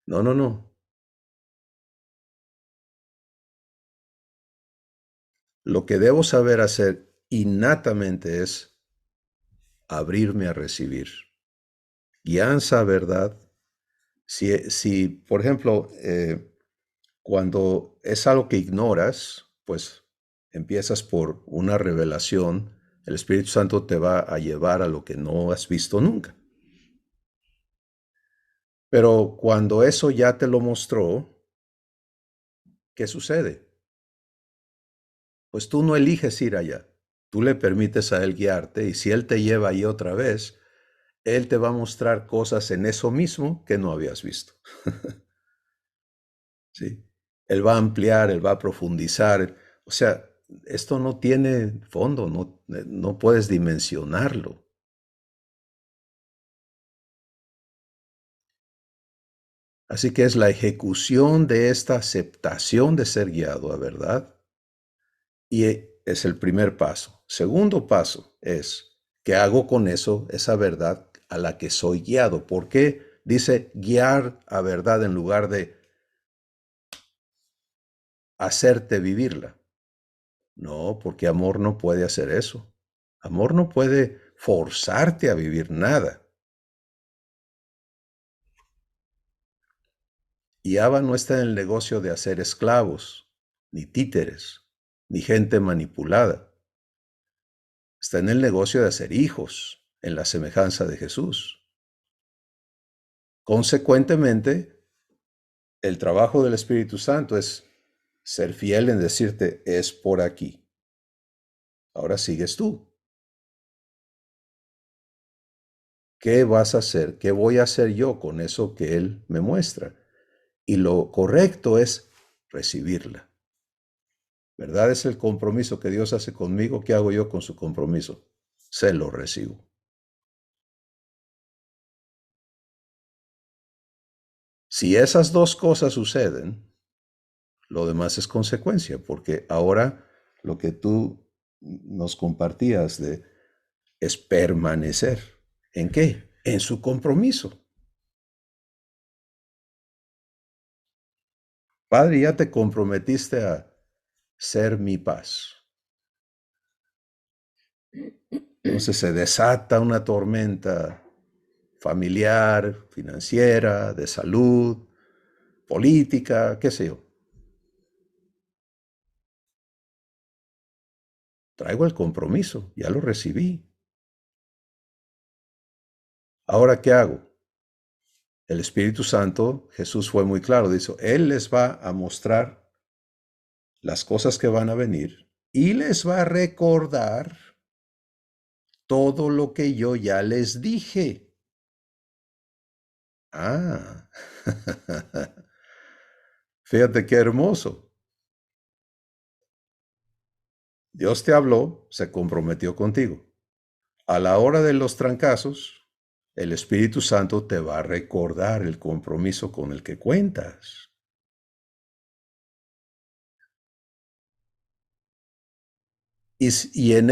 [SPEAKER 2] No, no, no. Lo que debo saber hacer innatamente es abrirme a recibir. Guianza, verdad, Si por ejemplo, cuando es algo que ignoras, pues empiezas por una revelación, el Espíritu Santo te va a llevar a lo que no has visto nunca. Pero cuando eso ya te lo mostró, ¿qué sucede? Pues tú no eliges ir allá. Tú le permites a él guiarte y si él te lleva ahí otra vez, él te va a mostrar cosas en eso mismo que no habías visto. ¿Sí? Él va a ampliar, él va a profundizar. O sea, esto no tiene fondo, no puedes dimensionarlo. Así que es la ejecución de esta aceptación de ser guiado, a verdad. Y es el primer paso. Segundo paso es, ¿qué hago con eso, esa verdad a la que soy guiado? ¿Por qué dice guiar a verdad en lugar de hacerte vivirla? No, porque amor no puede hacer eso. Amor no puede forzarte a vivir nada. Y Abba no está en el negocio de hacer esclavos, ni títeres, ni gente manipulada. Está en el negocio de hacer hijos en la semejanza de Jesús. Consecuentemente, el trabajo del Espíritu Santo es ser fiel en decirte, es por aquí. Ahora sigues tú. ¿Qué vas a hacer? ¿Qué voy a hacer yo con eso que Él me muestra? Y lo correcto es recibirla. ¿Verdad? Es el compromiso que Dios hace conmigo. ¿Qué hago yo con su compromiso? Se lo recibo. Si esas dos cosas suceden, lo demás es consecuencia, porque ahora lo que tú nos compartías es permanecer. ¿En qué? En su compromiso. Padre, ya te comprometiste a ser mi paz. Entonces se desata una tormenta familiar, financiera, de salud, política, qué sé yo. Traigo el compromiso, ya lo recibí. Ahora, ¿qué hago? El Espíritu Santo, Jesús fue muy claro, dice, Él les va a mostrar las cosas que van a venir y les va a recordar todo lo que yo ya les dije. Ah, fíjate qué hermoso. Dios te habló, se comprometió contigo. A la hora de los trancazos, el Espíritu Santo te va a recordar el compromiso con el que cuentas.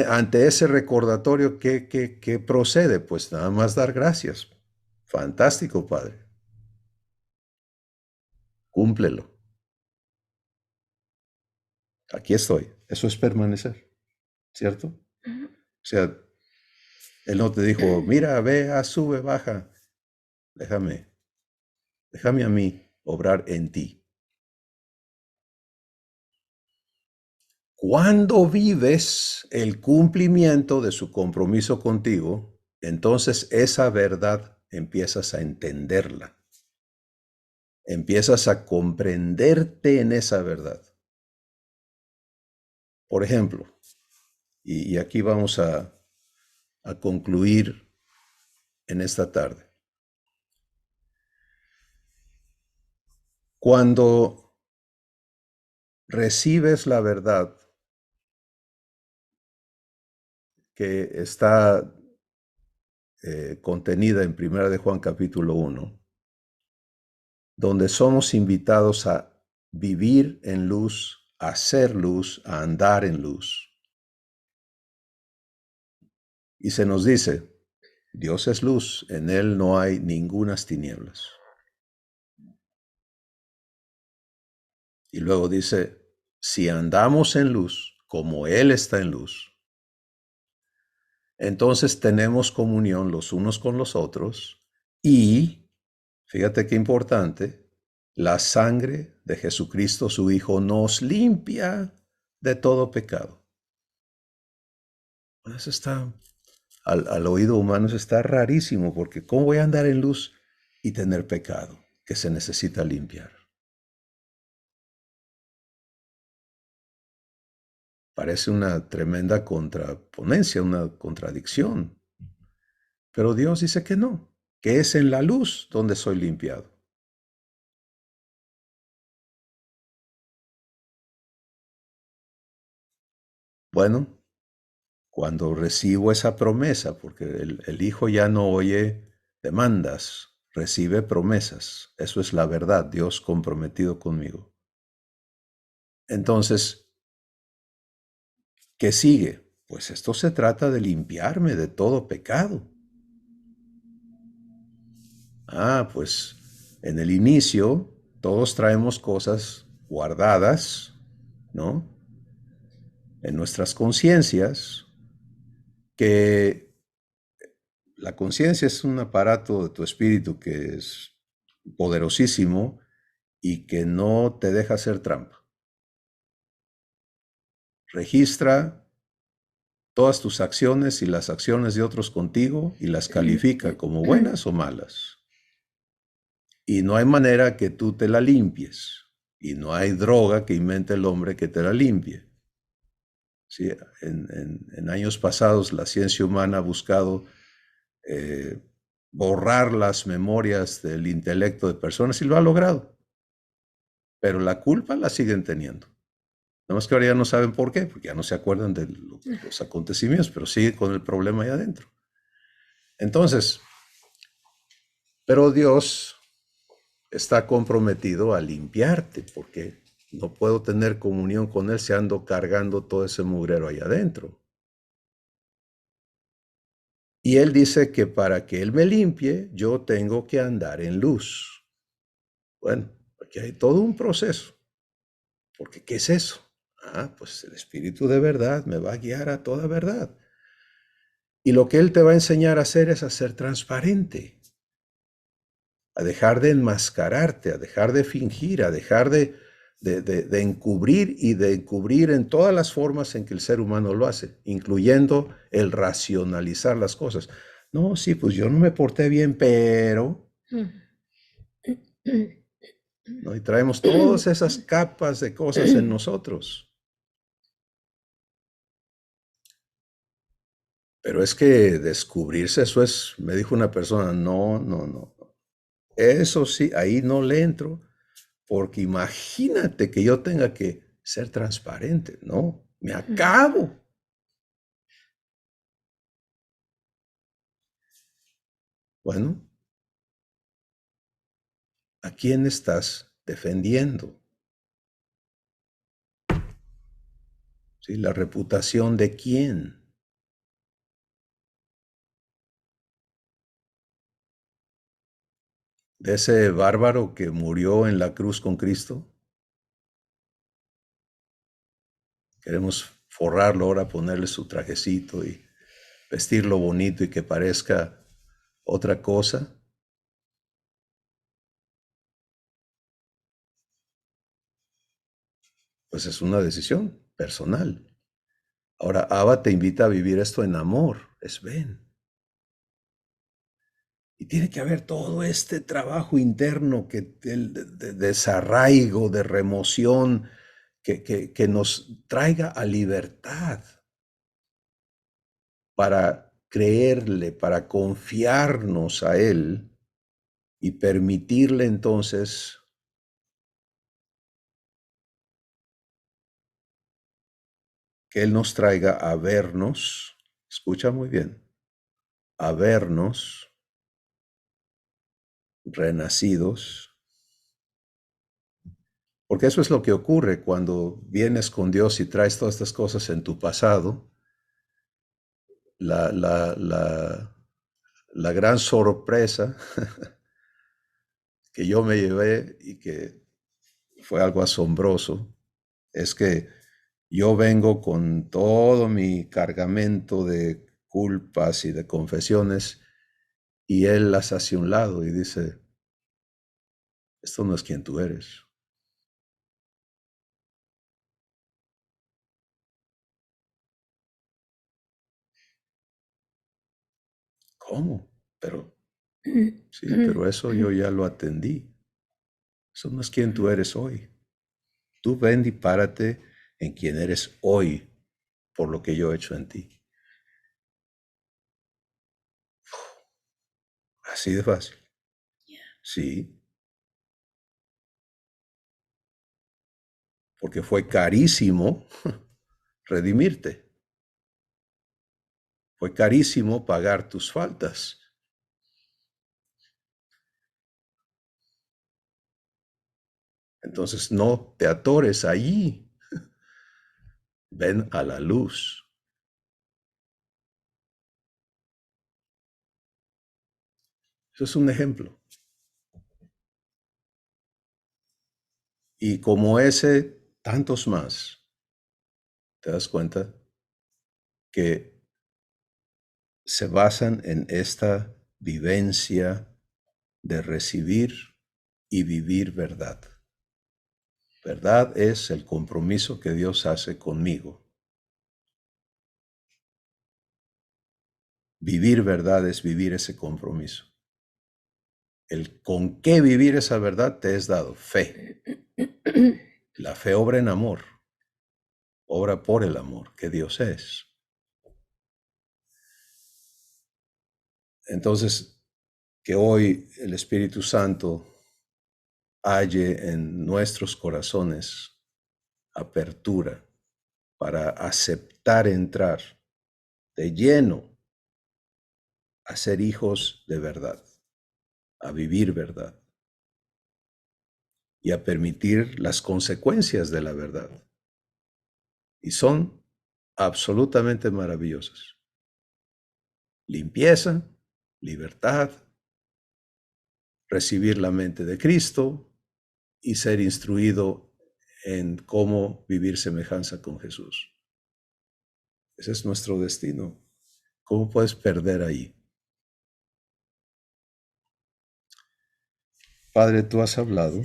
[SPEAKER 2] Ante ese recordatorio, ¿qué procede? Pues nada más dar gracias. Fantástico, Padre. Cúmplelo. Aquí estoy. Eso es permanecer, ¿cierto? O sea, Él no te dijo, mira, ve, sube, baja. Déjame a mí obrar en ti. Cuando vives el cumplimiento de su compromiso contigo, entonces esa verdad empiezas a entenderla. Empiezas a comprenderte en esa verdad. Por ejemplo, y aquí vamos a concluir en esta tarde. Cuando recibes la verdad que está contenida en 1 de Juan capítulo 1, donde somos invitados a vivir en luz, a ser luz, a andar en luz. Y se nos dice, Dios es luz, en Él no hay ningunas tinieblas. Y luego dice, si andamos en luz, como Él está en luz, entonces tenemos comunión los unos con los otros y Fíjate qué importante. La sangre de Jesucristo, su Hijo, nos limpia de todo pecado. Eso está, al oído humano, eso está rarísimo, porque ¿cómo voy a andar en luz y tener pecado que se necesita limpiar? Parece una tremenda contraponencia, una contradicción. Pero Dios dice que no, que es en la luz donde soy limpiado. Bueno, cuando recibo esa promesa, porque el Hijo ya no oye demandas, recibe promesas. Eso es la verdad, Dios comprometido conmigo. Entonces, ¿qué sigue? Pues esto se trata de limpiarme de todo pecado. Pues en el inicio todos traemos cosas guardadas, ¿no? En nuestras conciencias, que la conciencia es un aparato de tu espíritu que es poderosísimo y que no te deja hacer trampa. Registra todas tus acciones y las acciones de otros contigo y las califica como buenas o malas. Y no hay manera que tú te la limpies. Y no hay droga que invente el hombre que te la limpie. Sí, en años pasados la ciencia humana ha buscado borrar las memorias del intelecto de personas y lo ha logrado. Pero la culpa la siguen teniendo. Nada más que ahora ya no saben por qué, porque ya no se acuerdan de los acontecimientos, pero siguen con el problema ahí adentro. Entonces, pero Dios está comprometido a limpiarte, porque no puedo tener comunión con Él si ando cargando todo ese mugrero ahí adentro. Y Él dice que para que Él me limpie, yo tengo que andar en luz. Bueno, aquí hay todo un proceso. Porque, ¿qué es eso? Pues el Espíritu de verdad me va a guiar a toda verdad. Y lo que Él te va a enseñar a hacer es a ser transparente, a dejar de enmascararte, a dejar de fingir, a dejar de encubrir y de encubrir en todas las formas en que el ser humano lo hace, incluyendo el racionalizar las cosas. No, sí, pues yo no me porté bien, pero... ¿no? Y traemos todas esas capas de cosas en nosotros. Pero es que descubrirse, eso es, me dijo una persona, no, no, no. Eso sí, ahí no le entro, porque imagínate que yo tenga que ser transparente, ¿no? Me acabo. Bueno, ¿a quién estás defendiendo? ¿Sí? ¿La reputación de quién? ¿De ese bárbaro que murió en la cruz con Cristo? Queremos forrarlo ahora, ponerle su trajecito y vestirlo bonito y que parezca otra cosa. Pues es una decisión personal. Ahora, Abba te invita a vivir esto en amor, es ven. Y tiene que haber todo este trabajo interno de desarraigo, de remoción, que nos traiga a libertad para creerle, para confiarnos a Él y permitirle entonces que Él nos traiga a vernos, escucha muy bien, a vernos renacidos. Porque eso es lo que ocurre cuando vienes con Dios y traes todas estas cosas en tu pasado. La gran sorpresa que yo me llevé y que fue algo asombroso es que yo vengo con todo mi cargamento de culpas y de confesiones y Él las hace a un lado y dice, Esto no es quien tú eres. ¿Cómo? Pero, sí, pero eso yo ya lo atendí. Eso no es quien tú eres hoy. Tú ven y párate en quien eres hoy por lo que yo he hecho en ti. Así de fácil. Sí. Porque fue carísimo redimirte. Fue carísimo pagar tus faltas. Entonces no te atores allí. Ven a la luz. Eso es un ejemplo. Y como ese, tantos más. ¿Te das cuenta? Que se basan en esta vivencia de recibir y vivir verdad. Verdad es el compromiso que Dios hace conmigo. Vivir verdad es vivir ese compromiso. El con qué vivir esa verdad te es dado, fe. La fe obra en amor, obra por el amor que Dios es. Entonces, que hoy el Espíritu Santo halle en nuestros corazones apertura para aceptar entrar de lleno a ser hijos de verdad, a vivir verdad y a permitir las consecuencias de la verdad. Y son absolutamente maravillosas. Limpieza, libertad, recibir la mente de Cristo y ser instruido en cómo vivir semejanza con Jesús. Ese es nuestro destino. ¿Cómo puedes perder ahí? Padre, tú has hablado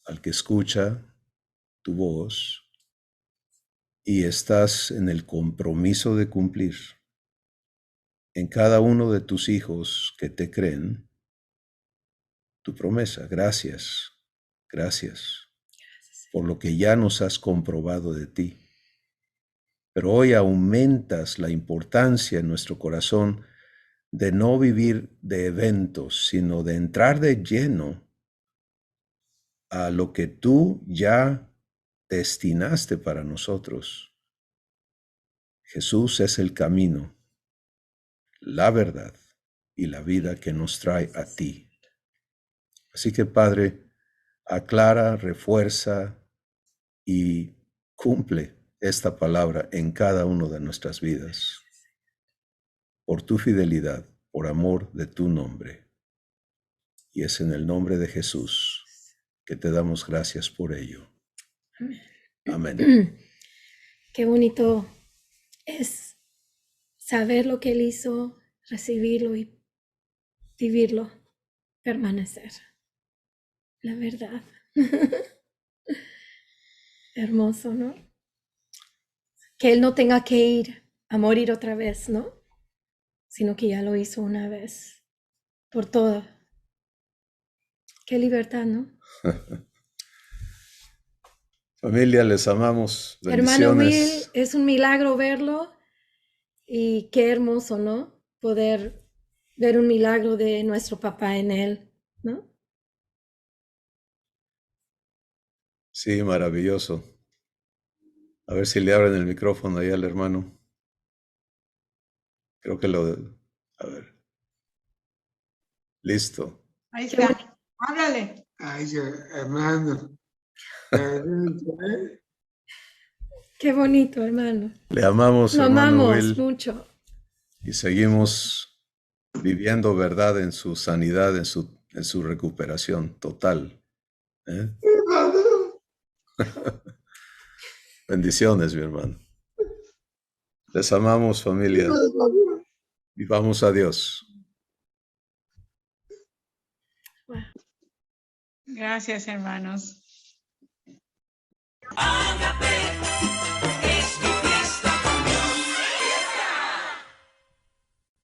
[SPEAKER 2] al que escucha tu voz y estás en el compromiso de cumplir en cada uno de tus hijos que te creen tu promesa. Gracias, gracias por lo que ya nos has comprobado de ti. Pero hoy aumentas la importancia en nuestro corazón de no vivir de eventos, sino de entrar de lleno a lo que tú ya destinaste para nosotros. Jesús es el camino, la verdad y la vida que nos trae a ti. Así que, Padre, aclara, refuerza y cumple esta palabra en cada una de nuestras vidas. Por tu fidelidad, por amor de tu nombre. Y es en el nombre de Jesús que te damos gracias por ello. Amén.
[SPEAKER 1] Qué bonito es saber lo que Él hizo, recibirlo y vivirlo, permanecer. La verdad. Hermoso, ¿no? Que Él no tenga que ir a morir otra vez, ¿no? Sino que ya lo hizo una vez, por todo. Qué libertad, ¿no?
[SPEAKER 2] Familia, les amamos.
[SPEAKER 1] Hermano Will,
[SPEAKER 2] Bendiciones.
[SPEAKER 1] es un milagro verlo y qué hermoso, ¿no? Poder ver un milagro de nuestro papá en él, ¿no?
[SPEAKER 2] Sí, maravilloso. A ver si le abren el micrófono ahí al hermano. Creo que lo... A ver. Listo.
[SPEAKER 3] Ahí está. Háblale.
[SPEAKER 4] Ay, hermano.
[SPEAKER 1] Qué bonito, hermano.
[SPEAKER 2] Le amamos,
[SPEAKER 1] Lo
[SPEAKER 2] hermano
[SPEAKER 1] amamos
[SPEAKER 2] Will.
[SPEAKER 1] mucho.
[SPEAKER 2] Y seguimos viviendo verdad en su sanidad, en su recuperación total. ¿Eh? Bendiciones, mi hermano. Les amamos, familia. Vivamos a Dios.
[SPEAKER 1] Wow.
[SPEAKER 4] Gracias, hermanos.
[SPEAKER 5] Ágape.